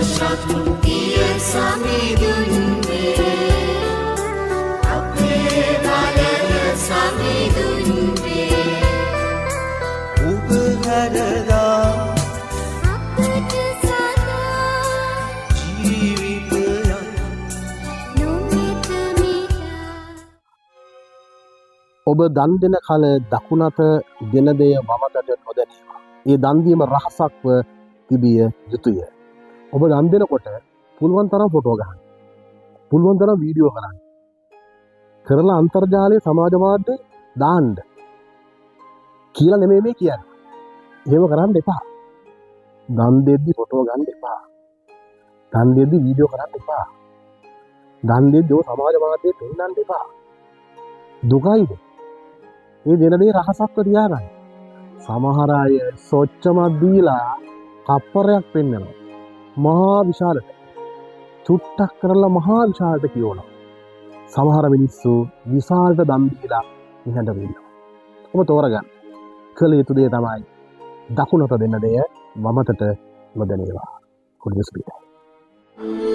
ශක්තිය සමිඳුන්නේ අපේ බලය සමිඳුන්නේ ඔබ හැරදා අපට සදා ජීවිතයක් නොමෙත මිලා ඔබ දන් දෙන කල දකුණත දෙන දෙය වමතට නොදැනීම. ඒ දන් දීම රහසක්ව තිබිය යුතුය. ඔබ දන් දෙනකොට පුළුවන් තරම් ෆොටෝ ගන්න. පුළුවන් තරම් වීඩියෝ කරන්න. කරලා අන්තර්ජාලයේ සමාජ මාධ්‍යේ දාන්න. කියලා නෙමෙයි මේ කියන්නේ. එහෙම කරන්න එපා. දන් දෙද්දි ෆොටෝ ගන්න එපා. දන් දෙද්දි වීඩියෝ කරන්න එපා. දන් දෙද්දි ඔය සමාජ මාධ්‍යයේ පෙන්නන්න එපා. දුකයිද? මේ දෙන දේ රහසක්ව තියාගන්න. සමහර අය සොච්චමක් දීලා කප්පරයක් පෙන්නනවා. මහා විශාලට. චුට්ටක් කරලා මහා විශාලට කියවනවා. සමහර මිනිස්සු විශාලට දන් දීලා නිහඬ වෙනවා. ඔබ තෝරගන්න. කළ යුතු දේ තමයි දකුණට දෙන්න දෙය වමතට නොදැනේවා. කුඩු ස්පීඩ්.